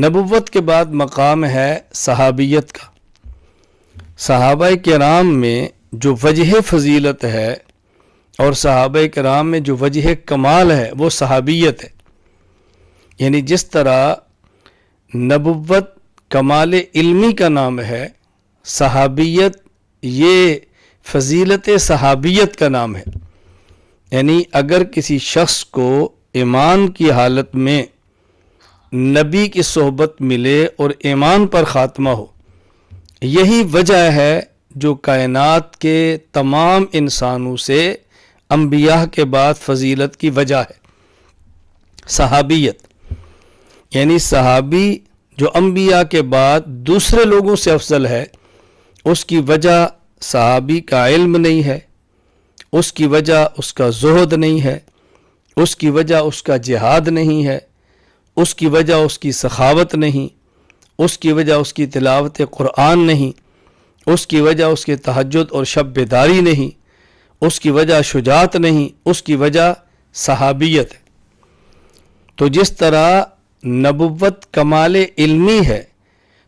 نبوت کے بعد مقام ہے صحابیت کا۔ صحابہ کرام میں جو وجہ فضیلت ہے اور صحابہ کرام میں جو وجہ کمال ہے وہ صحابیت ہے۔ یعنی جس طرح نبوت کمال علمی کا نام ہے، صحابیت یہ فضیلت صحابیت کا نام ہے۔ یعنی اگر کسی شخص کو ایمان کی حالت میں نبی کی صحبت ملے اور ایمان پر خاتمہ ہو، یہی وجہ ہے جو کائنات کے تمام انسانوں سے انبیاء کے بعد فضیلت کی وجہ ہے، صحابیت۔ یعنی صحابی جو انبیاء کے بعد دوسرے لوگوں سے افضل ہے، اس کی وجہ صحابی کا علم نہیں ہے، اس کی وجہ اس کا زہد نہیں ہے، اس کی وجہ اس کا جہاد نہیں ہے، اس کی وجہ اس کی سخاوت نہیں، اس کی وجہ اس کی تلاوت قرآن نہیں، اس کی وجہ اس کے تہجد اور شب بیداری نہیں، اس کی وجہ شجاعت نہیں، اس کی وجہ صحابیت ہے۔ تو جس طرح نبوت کمال علمی ہے،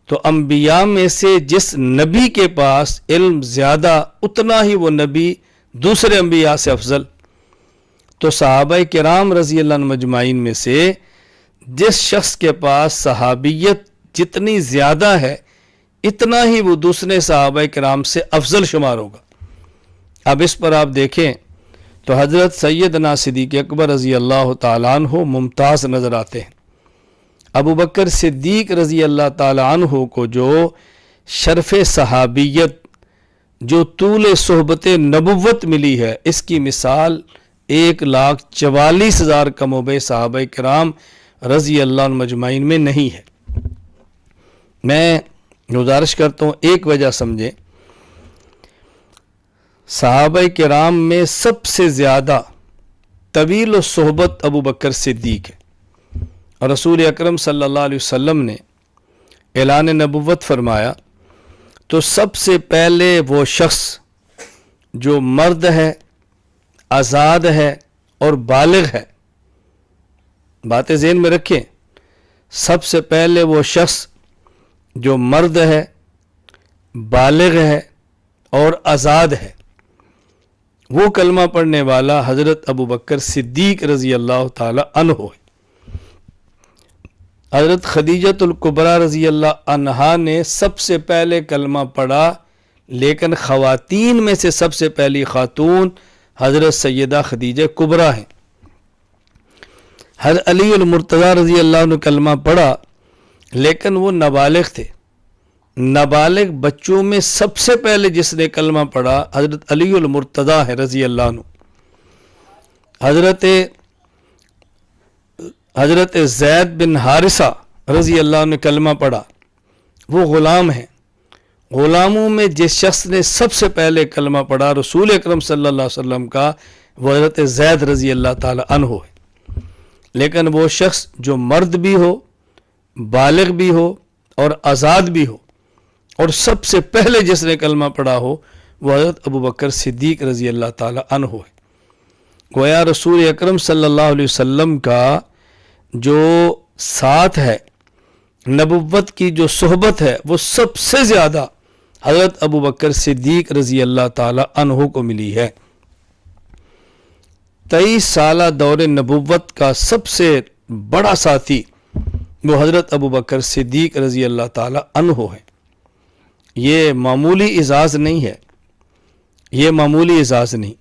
تو انبیاء میں سے جس نبی کے پاس علم زیادہ اتنا ہی وہ نبی دوسرے انبیاء سے افضل۔ تو صحابہ کرام رضی اللہ عنہ مجمعین میں سے جس شخص کے پاس صحابیت جتنی زیادہ ہے، اتنا ہی وہ دوسرے صحابہ کرام سے افضل شمار ہوگا۔ اب اس پر آپ دیکھیں تو حضرت سیدنا صدیق اکبر رضی اللہ تعالیٰ عنہ ممتاز نظر آتے ہیں۔ ابو بکر صدیق رضی اللہ تعالیٰ عنہ کو جو شرف صحابیت، جو طول صحبت نبوت ملی ہے، اس کی مثال 1,44,000 کم و بیش صحابہ کرام رضی اللہ عنہ مجمعین میں نہیں ہے۔ میں گزارش کرتا ہوں ایک وجہ سمجھیں، صحابہ کرام میں سب سے زیادہ طویل و صحبت ابو بکر صدیق ہے، اور رسول اکرم صلی اللہ علیہ وسلم نے اعلان نبوت فرمایا تو سب سے پہلے وہ شخص جو مرد ہے، آزاد ہے اور بالغ ہے، باتیں ذہن میں رکھیں، سب سے پہلے وہ شخص جو مرد ہے، بالغ ہے اور آزاد ہے، وہ کلمہ پڑھنے والا حضرت ابو بکر صدیق رضی اللہ تعالی عنہ ہے۔ حضرت خدیجۃ الکبریٰ رضی اللہ عنہا نے سب سے پہلے کلمہ پڑھا، لیکن خواتین میں سے سب سے پہلی خاتون حضرت سیدہ خدیجہ کبریٰ ہیں۔ حضرت علی المرتضیٰ رضی اللہ عنہ کلمہ پڑھا، لیکن وہ نابالغ تھے۔ نابالغ بچوں میں سب سے پہلے جس نے کلمہ پڑھا حضرت علی المرتضیٰ ہے رضی اللہ عنہ۔ حضرت زید بن حارثہ رضی اللہ عنہ نے کلمہ پڑھا، وہ غلام ہیں۔ غلاموں میں جس شخص نے سب سے پہلے کلمہ پڑھا رسول اکرم صلی اللہ علیہ وسلم کا، وہ حضرت زید رضی اللہ تعالی عنہ ہے۔ لیکن وہ شخص جو مرد بھی ہو، بالغ بھی ہو اور آزاد بھی ہو، اور سب سے پہلے جس نے کلمہ پڑھا ہو، وہ حضرت ابو بکر صدیق رضی اللہ تعالی عنہ ہے۔ گویا رسول اکرم صلی اللہ علیہ وسلم کا جو ساتھ ہے، نبوت کی جو صحبت ہے، وہ سب سے زیادہ حضرت ابو بکر صدیق رضی اللہ تعالی عنہ کو ملی ہے۔ 23 سالہ دور نبوت کا سب سے بڑا ساتھی وہ حضرت ابو بکر صدیق رضی اللہ تعالی عنہ ہے۔ یہ معمولی اعزاز نہیں ہے، یہ معمولی اعزاز نہیں۔